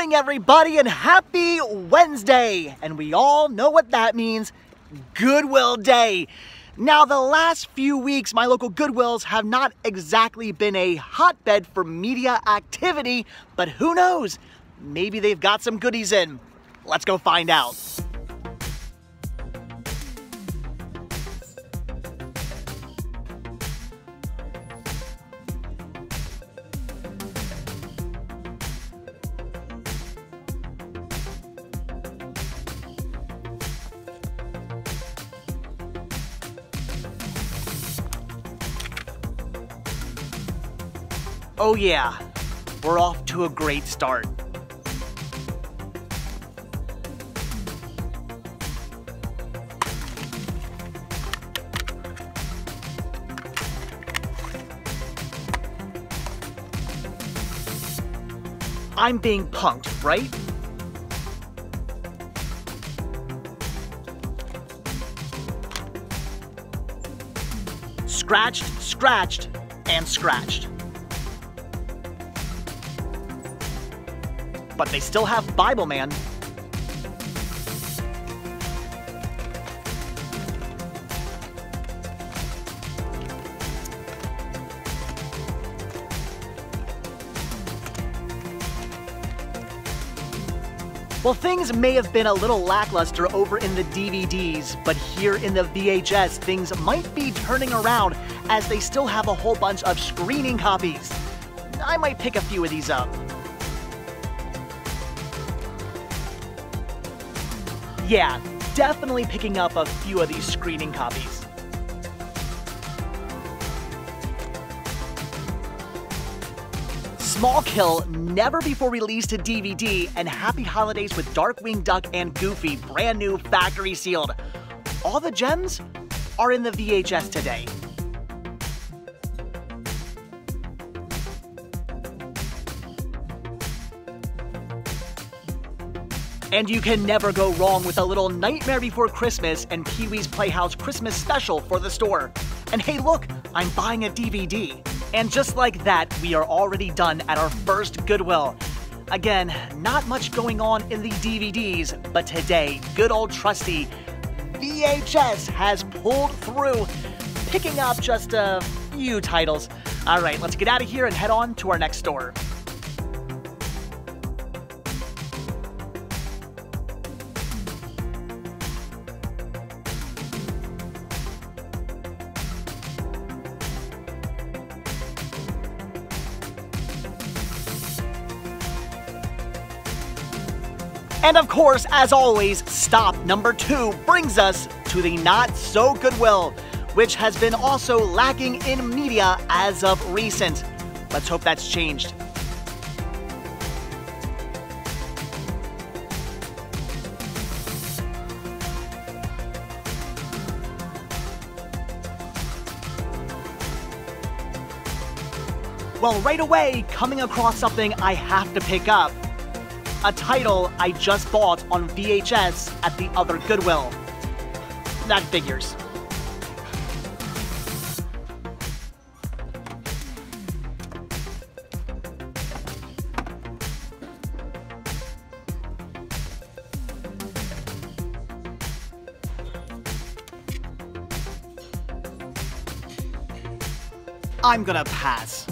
morning, everybody, and happy Wednesday! And we all know what that means, Goodwill Day. Now, the last few weeks, my local Goodwills have not exactly been a hotbed for media activity, but who knows? Maybe they've got some goodies in. Let's go find out. Oh yeah, we're off to a great start. I'm being punked, right? Scratched, scratched, and scratched. But they still have Bible Man. Well, things may have been a little lackluster over in the DVDs, but here in the VHS, things might be turning around as they still have a whole bunch of screening copies. I might pick a few of these up. Yeah, definitely picking up a few of these screening copies. Small Kill, never before released to DVD, and Happy Holidays with Darkwing Duck and Goofy, brand new factory sealed. All the gems are in the VHS today. And you can never go wrong with a little Nightmare Before Christmas and Pee-wee's Playhouse Christmas special for the store. And hey look, I'm buying a DVD. And just like that, we are already done at our first Goodwill. Again, not much going on in the DVDs, but today, good old trusty VHS has pulled through, picking up just a few titles. All right, let's get out of here and head on to our next store. And of course, as always, stop number 2 brings us to the Not So Goodwill, which has been also lacking in media as of recent. Let's hope that's changed. Well, right away, coming across something I have to pick up. A title I just bought on VHS at the other Goodwill. That figures. I'm gonna pass.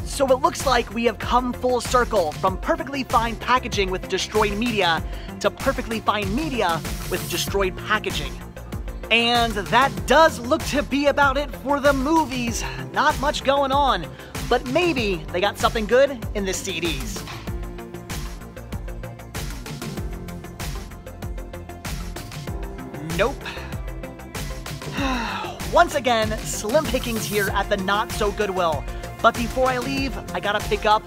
So it looks like we have come full circle from perfectly fine packaging with destroyed media to perfectly fine media with destroyed packaging. And that does look to be about it for the movies. Not much going on, but maybe they got something good in the CDs. Nope. Once again, slim pickings here at the Not So Goodwill. But before I leave, I gotta pick up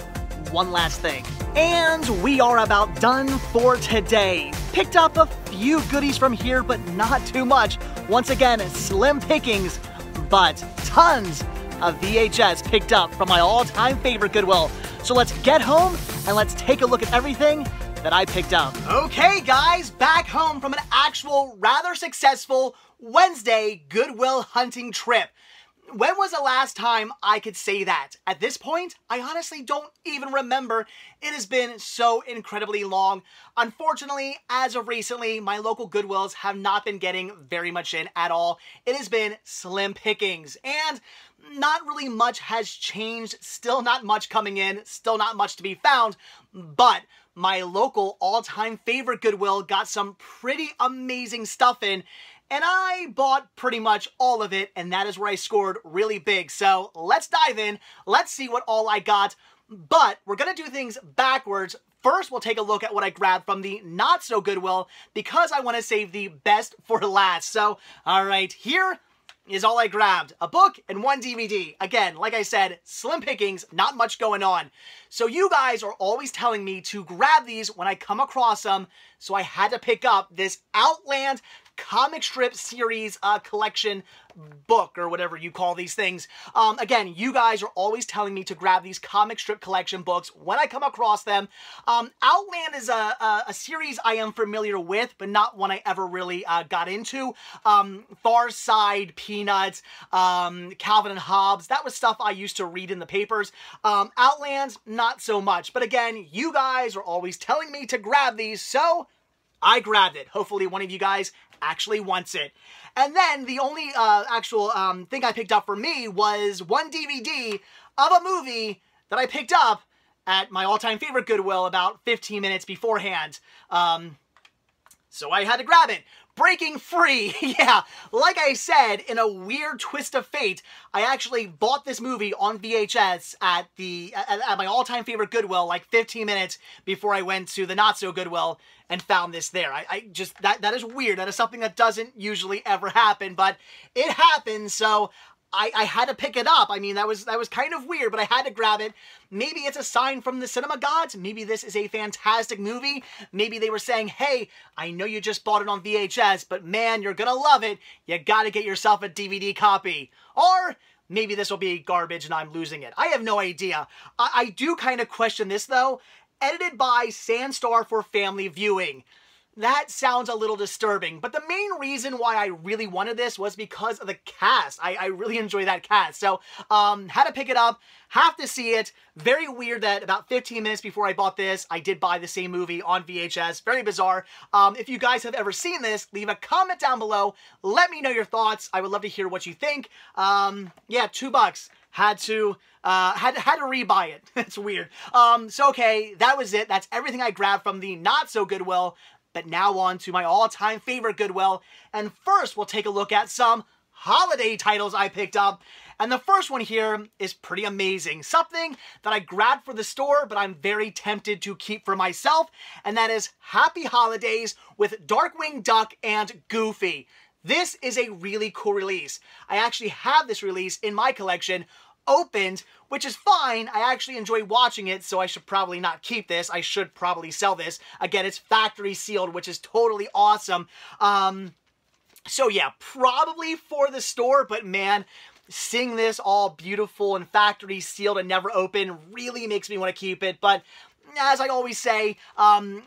one last thing. And we are about done for today. Picked up a few goodies from here, but not too much. Once again, slim pickings, but tons of VHS picked up from my all-time favorite Goodwill. So let's get home and let's take a look at everything that I picked up. Okay guys, back home from an actual rather successful Wednesday Goodwill hunting trip. When was the last time I could say that? At this point, I honestly don't even remember. It has been so incredibly long. Unfortunately, as of recently, my local Goodwills have not been getting very much in at all. It has been slim pickings, and not really much has changed. Still not much coming in, still not much to be found, but my local all-time favorite Goodwill got some pretty amazing stuff in, and I bought pretty much all of it, and that is where I scored really big. So let's dive in. Let's see what all I got. But we're going to do things backwards. First, we'll take a look at what I grabbed from the not-so-Goodwill, because I want to save the best for last. So, all right, here is all I grabbed. A book and one DVD. Again, like I said, slim pickings, not much going on. So you guys are always telling me to grab these when I come across them, so I had to pick up this Outland comic strip series collection book, or whatever you call these things. Again, you guys are always telling me to grab these comic strip collection books when I come across them. Outland is a series I am familiar with, but not one I ever really got into. Far Side, Peanuts, Calvin and Hobbes, that was stuff I used to read in the papers. Outland, not so much. But again, you guys are always telling me to grab these, so I grabbed it. Hopefully one of you guys actually wants it. And then the only actual thing I picked up for me was one DVD of a movie that I picked up at my all-time favorite Goodwill about 15 minutes beforehand. So I had to grab it. Breaking Free. Yeah, like I said, in a weird twist of fate, I actually bought this movie on VHS at my all-time favorite Goodwill like 15 minutes before I went to the not-so-Goodwill and found this there. I just, that is weird. That is something that doesn't usually ever happen, but it happened, so I had to pick it up. I mean, that was kind of weird, but I had to grab it. Maybe it's a sign from the cinema gods. Maybe this is a fantastic movie. Maybe they were saying, hey, I know you just bought it on VHS, but man, you're gonna love it. You gotta get yourself a DVD copy. Or maybe this will be garbage and I'm losing it. I have no idea. I do kind of question this, though. Edited by Sandstar for family viewing. That sounds a little disturbing, but the main reason why I really wanted this was because of the cast. I really enjoy that cast, so had to pick it up, have to see it. Very weird that about 15 minutes before I bought this, I did buy the same movie on VHS. Very bizarre. If you guys have ever seen this, leave a comment down below. Let me know your thoughts. I would love to hear what you think. Yeah, $2. Had to rebuy it. It's weird. So okay, that was it. That's everything I grabbed from the not-so-Goodwill. But now on to my all-time favorite Goodwill. And first, we'll take a look at some holiday titles I picked up. And the first one here is pretty amazing. Something that I grabbed for the store, but I'm very tempted to keep for myself. And that is Happy Holidays with Darkwing Duck and Goofy. This is a really cool release. I actually have this release in my collection opened, which is fine. I actually enjoy watching it, so I should probably not keep this. I should probably sell this. Again, it's factory sealed, which is totally awesome. So yeah, probably for the store, but man, seeing this all beautiful and factory sealed and never open really makes me want to keep it. But as I always say,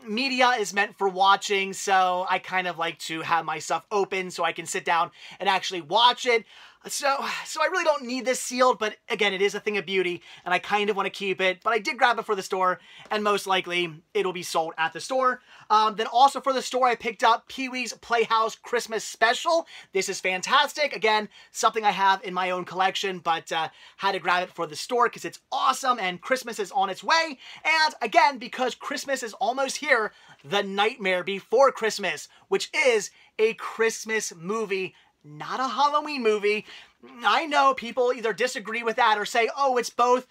media is meant for watching, so I kind of like to have my stuff open so I can sit down and actually watch it. So I really don't need this sealed, but again, it is a thing of beauty, and I kind of want to keep it. But I did grab it for the store, and most likely it'll be sold at the store. Then also for the store, I picked up Pee-wee's Playhouse Christmas Special. This is fantastic. Again, something I have in my own collection, but had to grab it for the store because it's awesome, and Christmas is on its way. And again, because Christmas is almost here, The Nightmare Before Christmas, which is a Christmas movie, not a Halloween movie. I know people either disagree with that or say, oh, it's both.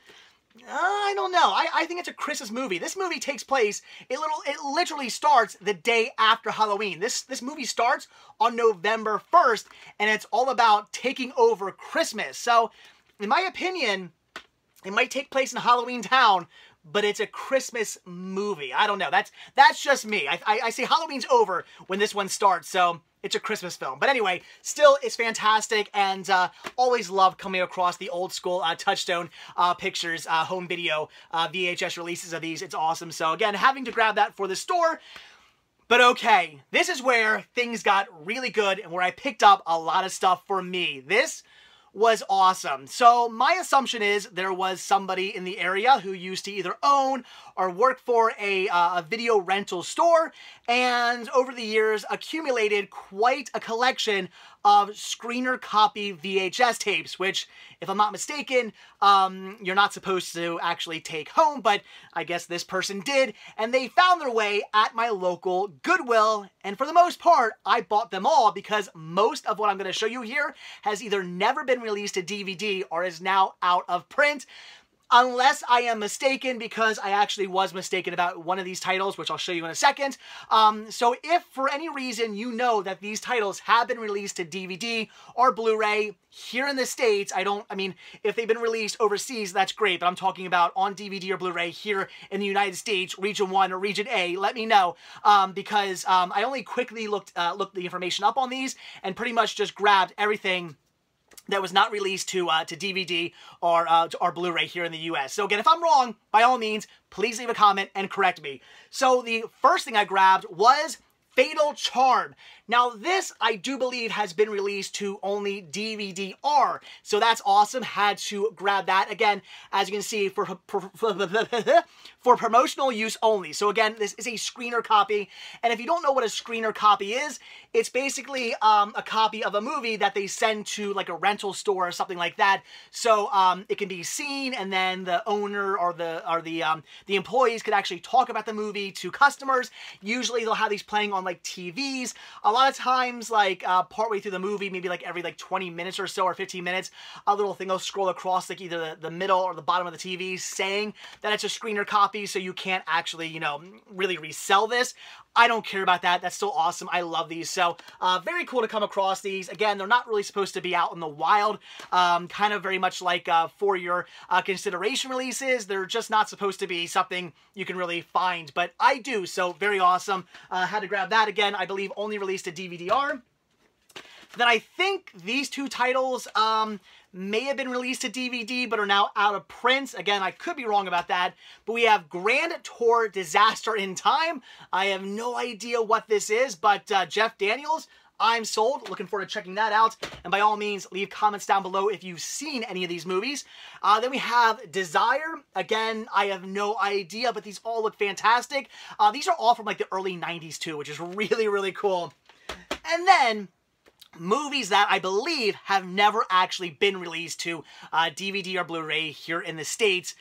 I don't know. I think it's a Christmas movie. This movie takes place, it literally starts the day after Halloween. This movie starts on November 1st, and it's all about taking over Christmas. So, in my opinion, it might take place in Halloween Town, but it's a Christmas movie. I don't know. That's just me. I say Halloween's over when this one starts, so it's a Christmas film. But anyway, still, it's fantastic, and always love coming across the old school Touchstone Pictures home video VHS releases of these. It's awesome. So again, having to grab that for the store. But okay, this is where things got really good and where I picked up a lot of stuff for me. This was awesome. So my assumption is there was somebody in the area who used to either own or work for a video rental store, and over the years accumulated quite a collection of screener copy VHS tapes, which, if I'm not mistaken, you're not supposed to actually take home, but I guess this person did, and they found their way at my local Goodwill, and for the most part, I bought them all because most of what I'm going to show you here has either never been released to DVD or is now out of print. Unless I am mistaken, because I actually was mistaken about one of these titles, which I'll show you in a second. So if for any reason you know that these titles have been released to DVD or Blu-ray here in the States, I mean, if they've been released overseas, that's great, but I'm talking about on DVD or Blu-ray here in the United States, Region 1 or Region A, let me know, because I only quickly looked the information up on these and pretty much just grabbed everything that was not released to DVD or Blu-ray here in the US. So again, if I'm wrong, by all means, please leave a comment and correct me. So the first thing I grabbed was Fatal Charm. Now this, I do believe, has been released to only DVD-R, so that's awesome. Had to grab that. Again, as you can see, for promotional use only. So again, this is a screener copy, and if you don't know what a screener copy is, it's basically a copy of a movie that they send to like a rental store or something like that. So it can be seen, and then the owner or the employees could actually talk about the movie to customers. Usually they'll have these playing on like TVs. A lot of times, like partway through the movie, maybe like every like 20 minutes or so, or 15 minutes, a little thing will scroll across like either the middle or the bottom of the TV saying that it's a screener copy, so you can't actually, you know, really resell this. I don't care about that. That's still awesome. I love these. So very cool to come across these. Again, they're not really supposed to be out in the wild, kind of very much like for your consideration releases. They're just not supposed to be something you can really find, but I do, so very awesome. Had to grab that. Again, I believe only released to DVD-R. Then I think these two titles may have been released to DVD, but are now out of print. Again, I could be wrong about that. But we have Grand Tour Disaster in Time. I have no idea what this is, but Jeff Daniels, I'm sold. Looking forward to checking that out. And by all means, leave comments down below if you've seen any of these movies. Then we have Desire. Again, I have no idea, but these all look fantastic. These are all from like the early 90s too, which is really, really cool. And then movies that I believe have never actually been released to DVD or Blu-ray here in the States,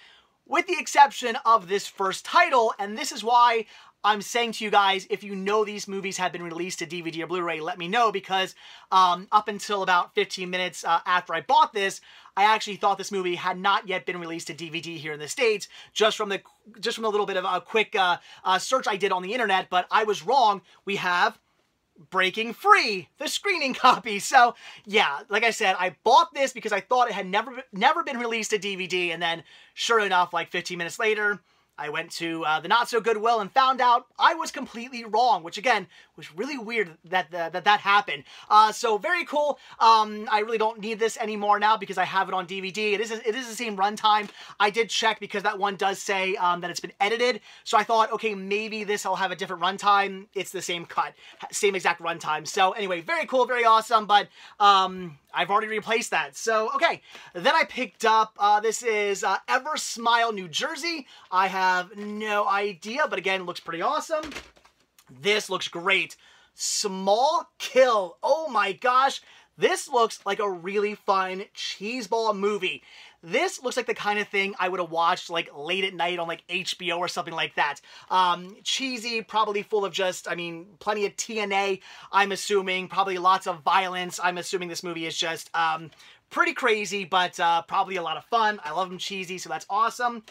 with the exception of this first title. And this is why I'm saying to you guys, if you know these movies have been released to DVD or Blu-ray, let me know, because up until about 15 minutes after I bought this, I actually thought this movie had not yet been released to DVD here in the States, just from the little bit of a quick search I did on the internet. But I was wrong. We have Breaking Free, the screening copy. So yeah, like I said, I bought this because I thought it had never been released to DVD, and then sure enough, like 15 minutes later, I went to the Not So Goodwill and found out I was completely wrong, which again was really weird that that happened. So very cool. I really don't need this anymore now because I have it on DVD. It is the same runtime. I did check because that one does say that it's been edited. So I thought, okay, maybe this will have a different runtime. It's the same cut, same exact runtime. So anyway, very cool, very awesome. But I've already replaced that. So, okay. Then I picked up, this is Ever Smile, New Jersey. I have no idea, but again, looks pretty awesome. This looks great. Small Kill. Oh my gosh. This looks like a really fun cheeseball movie. This looks like the kind of thing I would have watched like late at night on like HBO or something like that. Cheesy, probably full of just, I mean, plenty of TNA, I'm assuming. Probably lots of violence. I'm assuming this movie is just pretty crazy, but probably a lot of fun. I love them cheesy, so that's awesome.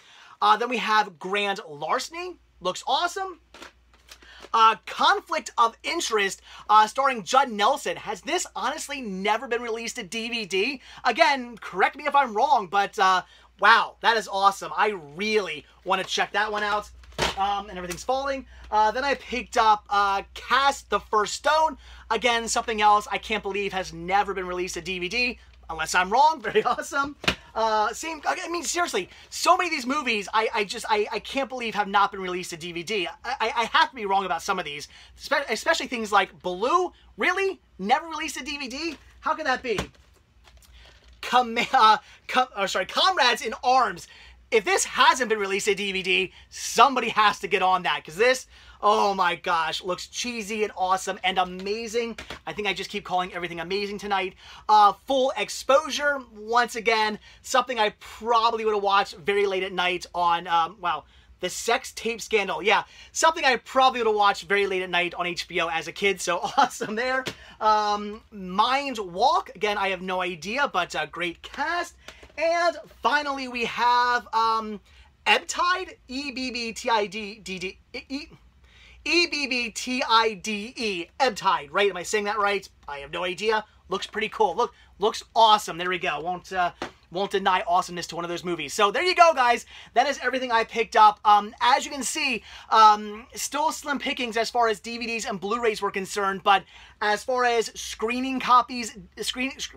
Then we have Grand Larceny. Looks awesome. Conflict of Interest, starring Judd Nelson. Has this honestly never been released to DVD? Again, correct me if I'm wrong, but Wow, that is awesome. I really want to check that one out. And everything's falling. Then I picked up Cast the First Stone. Again, something else I can't believe has never been released a DVD. Unless I'm wrong. Very awesome. I mean, seriously, so many of these movies I can't believe have not been released to DVD. I have to be wrong about some of these, especially things like Blue. Really? Never released a DVD? How could that be? Comrades in Arms. If this hasn't been released to DVD, somebody has to get on that, because this, oh my gosh, looks cheesy and awesome and amazing. I think I just keep calling everything amazing tonight. Full Exposure, once again, something I probably would have watched very late at night on, wow, the sex tape scandal. Yeah, something I probably would have watched very late at night on HBO as a kid, so awesome there. Mind Walk, again, I have no idea, but great cast. And finally, we have Ebbtide, E-B-B-T-I-D-E, E-B-B-T-I-D-E, Ebbtide, right? Am I saying that right? I have no idea. Looks pretty cool. Look, looks awesome. There we go. Won't deny awesomeness to one of those movies. So there you go, guys. That is everything I picked up. As you can see, still slim pickings as far as DVDs and Blu-rays were concerned, but as far as screening copies,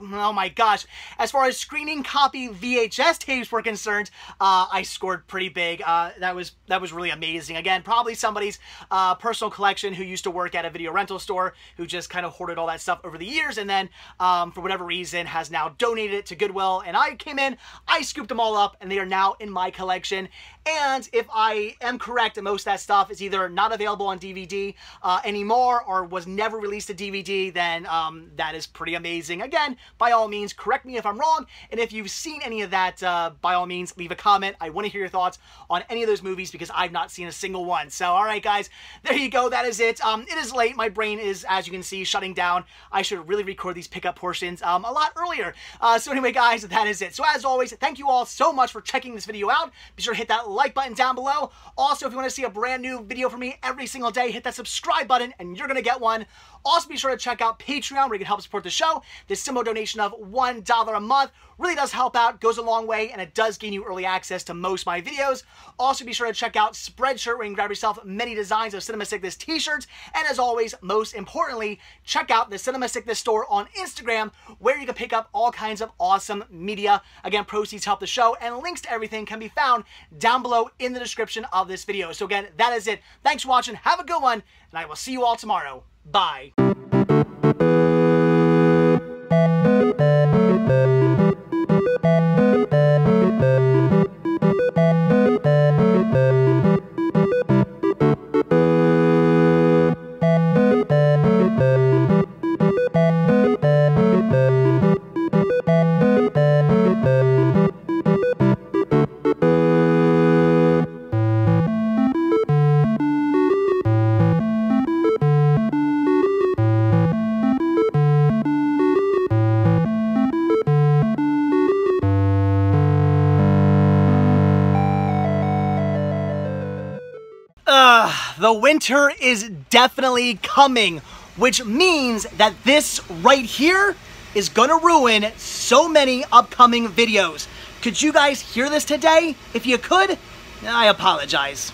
oh my gosh, as far as screening copy VHS tapes were concerned, I scored pretty big. That was really amazing. Again, probably somebody's personal collection who used to work at a video rental store who just kind of hoarded all that stuff over the years, and then for whatever reason has now donated it to Goodwill, and I came in, I scooped them all up, and they are now in my collection. And if I am correct, most of that stuff is either not available on DVD anymore or was never released to DVD, then that is pretty amazing. Again, by all means, correct me if I'm wrong, and if you've seen any of that, by all means, leave a comment. I want to hear your thoughts on any of those movies because I've not seen a single one. So, all right, guys, there you go. That is it. It is late. My brain is, as you can see, shutting down. I should really record these pickup portions a lot earlier. So anyway, guys, that is it. So as always, thank you all so much for checking this video out. Be sure to hit that like button down below. Also, if you want to see a brand new video from me every single day, hit that subscribe button and you're going to get one. Also, be sure to check out Patreon where you can help support the show. This simple donation of $1 a month really does help out, goes a long way, and it does gain you early access to most of my videos. Also, be sure to check out Spreadshirt where you can grab yourself many designs of Cinema Sickness t-shirts. And as always, most importantly, check out the Cinema Sickness store on Instagram where you can pick up all kinds of awesome media. Again, proceeds help the show, and links to everything can be found down below in the description of this video. So again, that is it. Thanks for watching. Have a good one, and I will see you all tomorrow. Bye. The winter is definitely coming, which means that this right here is gonna ruin so many upcoming videos. Could you guys hear this today? If you could, I apologize.